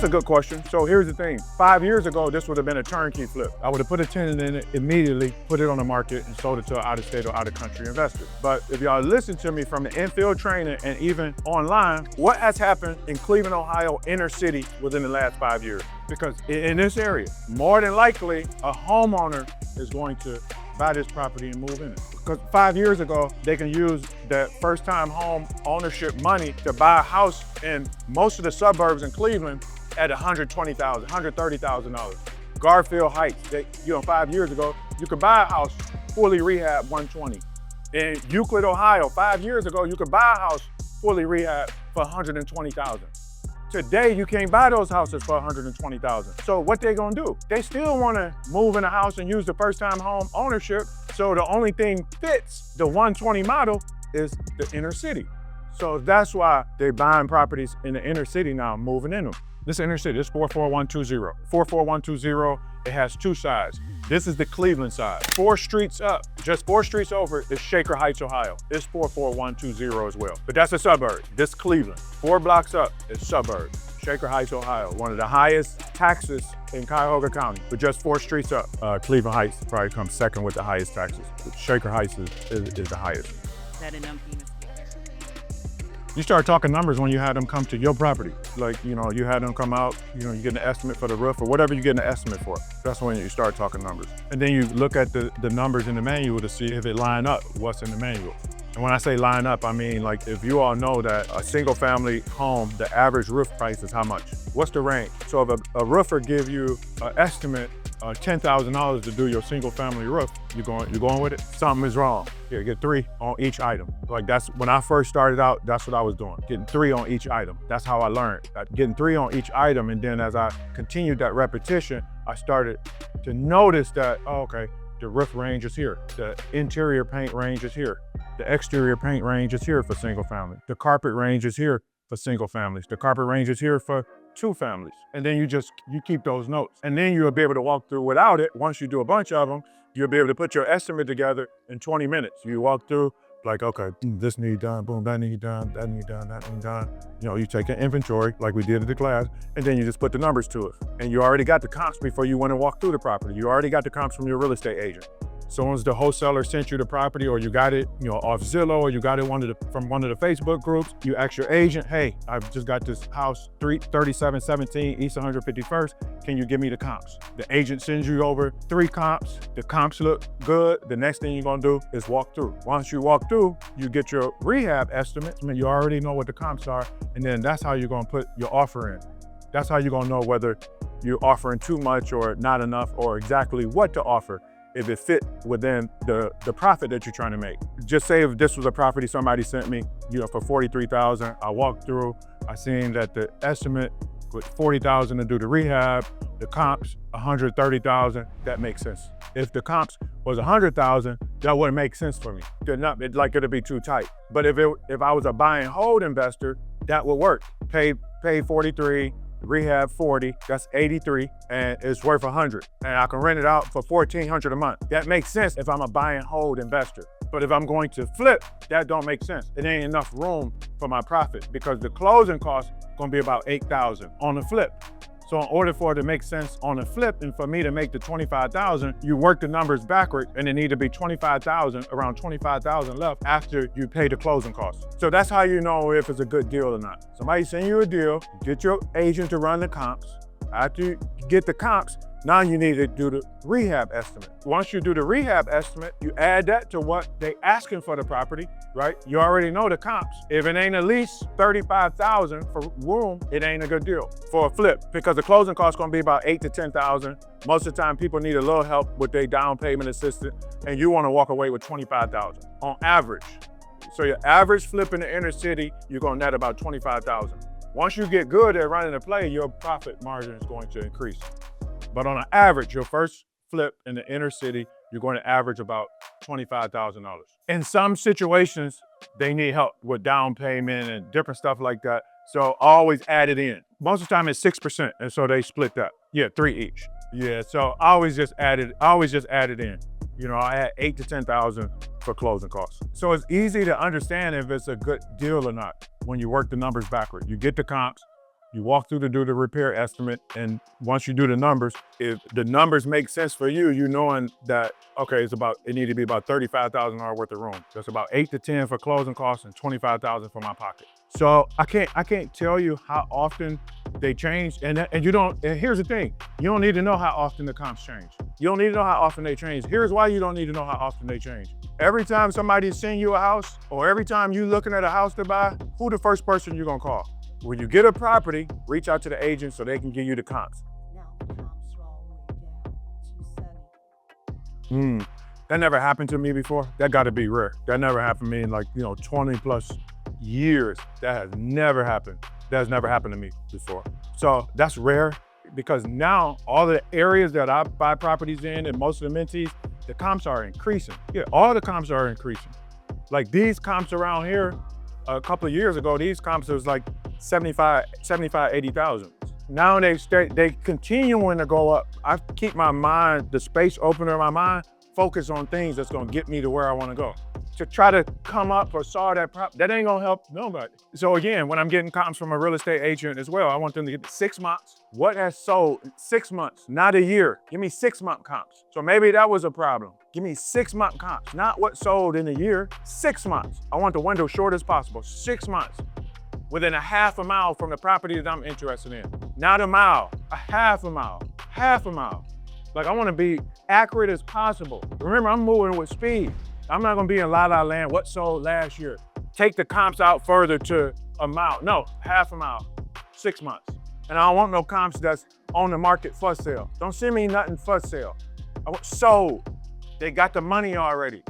That's a good question. So here's the thing. 5 years ago, this would have been a turnkey flip. I would have put a tenant in it immediately, put it on the market, and sold it to an out-of-state or out-of-country investor. But if y'all listen to me from the infield training and even online, what has happened in Cleveland, Ohio, inner city within the last 5 years? Because in this area, more than likely, a homeowner is going to buy this property and move in it. Because 5 years ago, they can use that first-time home ownership money to buy a house in most of the suburbs in Cleveland at $120,000, $130,000. Garfield Heights, 5 years ago, you could buy a house fully rehab 120. In Euclid, Ohio, 5 years ago, you could buy a house fully rehab for $120,000. Today, you can't buy those houses for $120,000. So what they gonna do? They still wanna move in a house and use the first-time home ownership, so the only thing fits the 120 model is the inner city. So that's why they're buying properties in the inner city now, moving in them. This inner city, this 44120. 44120, it has two sides. This is the Cleveland side. 4 streets up, just 4 streets over is Shaker Heights, Ohio. It's 44120 as well, but that's a suburb. This Cleveland. 4 blocks up is suburb. Shaker Heights, Ohio, one of the highest taxes in Cuyahoga County, but just 4 streets up. Cleveland Heights probably comes second with the highest taxes. But Shaker Heights is the highest. Is that enough for you to speak? You start talking numbers when you had them come to your property. Like, you had them come out, you get an estimate for the roof or whatever you get an estimate for. That's when you start talking numbers. And then you look at the numbers in the manual to see if it line up what's in the manual. And when I say line up, I mean, like, if you all know that a single family home, the average roof price is how much? What's the range? So if a roofer give you an estimate $10,000 to do your single family roof, you going with it? Something is wrong. Here, get 3 on each item. Like, that's when I first started out, that's what I was doing. Getting 3 on each item. That's how I learned. Getting 3 on each item, and then as I continued that repetition, I started to notice that, oh, okay, the roof range is here. The interior paint range is here. The exterior paint range is here for single family. The carpet range is here for single families. The carpet range is here for 2 families. And then you keep those notes. And then you'll be able to walk through without it. Once you do a bunch of them, you'll be able to put your estimate together in 20 minutes. You walk through, like, okay, this need done, boom, that need done, that need done, that need done. You take an inventory like we did at the class, and then you just put the numbers to it. And you already got the comps before you went and walked through the property. You already got the comps from your real estate agent. So once the wholesaler sent you the property, or you got it, off Zillow, or you got it from one of the Facebook groups, you ask your agent, hey, I've just got this house, 3717 East 151st. Can you give me the comps? The agent sends you over 3 comps. The comps look good. The next thing you're gonna do is walk through. Once you walk through, you get your rehab estimate. I mean, you already know what the comps are, and then that's how you're gonna put your offer in. That's how you're gonna know whether you're offering too much or not enough, or exactly what to offer, if it fit within the profit that you're trying to make. Just say if this was a property somebody sent me, for $43,000, I walked through, I seen that the estimate with $40,000 to do the rehab, the comps $130,000, that makes sense. If the comps was $100,000, that wouldn't make sense for me. It'd be too tight. But if I was a buy and hold investor, that would work. Pay 43, rehab 40, that's 83, and it's worth 100. And I can rent it out for $1,400 a month. That makes sense if I'm a buy and hold investor. But if I'm going to flip, that don't make sense. It ain't enough room for my profit, because the closing cost gonna be about $8,000 on the flip. So in order for it to make sense on the flip, and for me to make the $25,000, you work the numbers backward, and it need to be $25,000, around $25,000 left after you pay the closing costs. So that's how you know if it's a good deal or not. Somebody send you a deal, get your agent to run the comps. After you get the comps, now you need to do the rehab estimate. Once you do the rehab estimate, you add that to what they asking for the property, right? You already know the comps. If it ain't at least $35,000 for room, it ain't a good deal for a flip, because the closing cost gonna be about $8,000 to $10,000. Most of the time, people need a little help with their down payment assistance, and you wanna walk away with $25,000 on average. So your average flip in the inner city, you're gonna net about $25,000. Once you get good at running the play, your profit margin is going to increase. But on an average, your first flip in the inner city, you're going to average about $25,000. In some situations, they need help with down payment and different stuff like that. So always add it in. Most of the time it's 6%, and so they split that. Yeah, 3 each. Yeah, so I always just add it in. I add 8,000 to 10,000 for closing costs. So it's easy to understand if it's a good deal or not when you work the numbers backward. You get the comps, You walk through to do the repair estimate, and once you do the numbers, if the numbers make sense for you, you knowing that, okay, it need to be about $35,000 worth of room. That's about 8 to 10 for closing costs and 25,000 for my pocket. So I can't tell you how often they change, and you don't. And here's the thing: you don't need to know how often the comps change. You don't need to know how often they change. Here's why you don't need to know how often they change. Every time somebody's sending you a house, or every time you looking at a house to buy, who the first person you're gonna call? When you get a property, reach out to the agent so they can give you the comps. Now the comps are all the way down to 70. That never happened to me before. That gotta be rare. That never happened to me in 20 plus years. That has never happened. That has never happened to me before. So that's rare, because now all the areas that I buy properties in and most of the mentees, the comps are increasing. Yeah, all the comps are increasing. Like these comps around here, a couple of years ago, these comps was like 75, 80,000. Now they continuing to go up. I keep my mind, the space opener in my mind, focus on things that's gonna get me to where I wanna go. To try to come up or solve that problem, that ain't gonna help nobody. So again, when I'm getting comps from a real estate agent as well, I want them to get 6 months. What has sold in 6 months, not a year. Give me 6 month comps. So maybe that was a problem. Give me 6 month comps, not what sold in a year, 6 months. I want the window short as possible, 6 months. Within a half a mile from the property that I'm interested in. Not a mile, a half a mile. Like I wanna be accurate as possible. Remember, I'm moving with speed. I'm not gonna be in la-la land, what sold last year. Take the comps out further to a mile. No, half a mile, 6 months. And I don't want no comps that's on the market for sale. Don't send me nothing for sale. I want sold. They got the money already.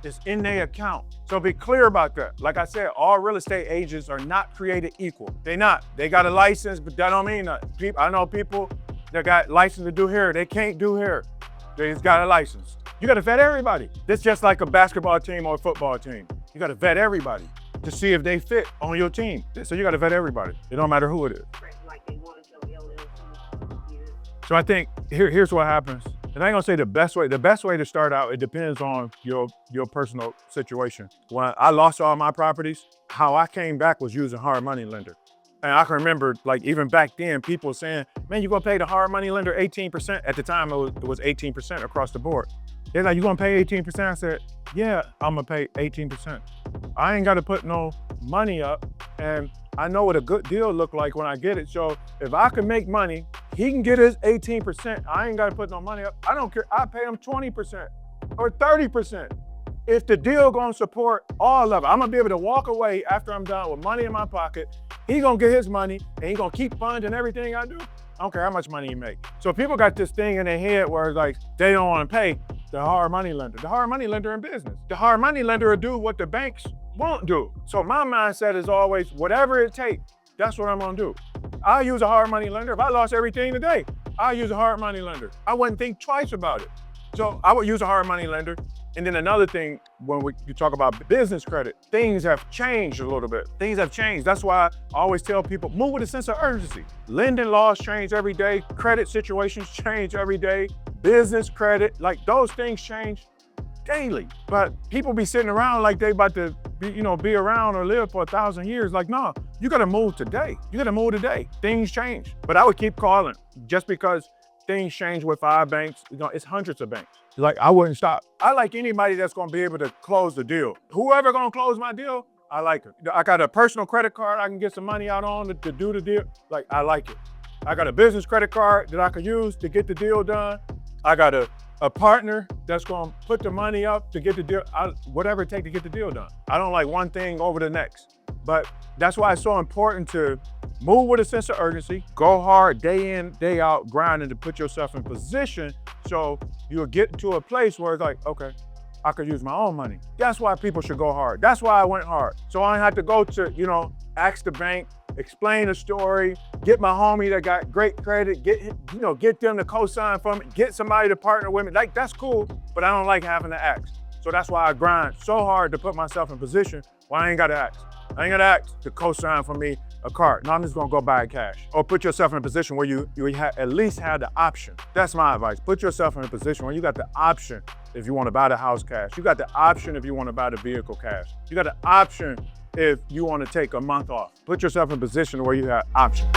It's in their account. So be clear about that. Like I said, all real estate agents are not created equal. They not. They got a license, but that don't mean nothing. I know people that got license to do hair. They can't do hair. They just got a license. You gotta vet everybody. This is just like a basketball team or a football team. You gotta vet everybody to see if they fit on your team. So you gotta vet everybody. It don't matter who it is. Like they wanted to LLC. So I think here's what happens. And I ain't gonna say the best way. The best way to start out, it depends on your personal situation. When I lost all my properties, how I came back was using hard money lender. And I can remember, like even back then, people saying, man, you gonna pay the hard money lender 18%. At the time, it was 18% across the board. They're like, you gonna pay 18%? I said, yeah, I'm gonna pay 18%. I ain't gotta put no money up, and I know what a good deal look like when I get it. So if I can make money, he can get his 18%. I ain't gotta put no money up. I don't care, I pay him 20% or 30%. If the deal gonna support all of it, I'm gonna be able to walk away after I'm done with money in my pocket. He gonna get his money and he gonna keep funding everything I do. I don't care how much money you make. So people got this thing in their head where it's like, they don't wanna pay the hard money lender. The hard money lender in business. The hard money lender will do what the banks won't do. So my mindset is always, whatever it takes, that's what I'm gonna do. I'll use a hard money lender. If I lost everything today, I'll use a hard money lender. I wouldn't think twice about it. So I would use a hard money lender. And then another thing, when you talk about business credit, things have changed a little bit. Things have changed. That's why I always tell people, move with a sense of urgency. Lending laws change every day. Credit situations change every day. Business credit, like those things change daily. But people be sitting around like they about to be around or live for 1,000 years. Like, no, you gotta move today. You gotta move today. Things change. But I would keep calling just because things change with 5 banks. It's hundreds of banks. Like, I wouldn't stop. I like anybody that's gonna be able to close the deal. Whoever gonna close my deal, I like it. I got a personal credit card I can get some money out on to do the deal. Like, I like it. I got a business credit card that I can use to get the deal done. I got a partner that's gonna put the money up to get the deal, whatever it takes to get the deal done. I don't like one thing over the next. But that's why it's so important to move with a sense of urgency, go hard day in, day out, grinding to put yourself in position so you'll get to a place where it's like, okay, I could use my own money. That's why people should go hard. That's why I went hard. So I didn't have to go to, ask the bank, explain the story, get my homie that got great credit, get them to co-sign for me, get somebody to partner with me. Like, that's cool, but I don't like having to ask. So that's why I grind so hard to put myself in position where I ain't gotta ask. I ain't gotta ask to co-sign for me a car. No, I'm just gonna go buy cash. Or put yourself in a position where you at least have the option. That's my advice. Put yourself in a position where you got the option if you wanna buy the house cash. You got the option if you wanna buy the vehicle cash. You got the option if you wanna take a month off. Put yourself in a position where you have options.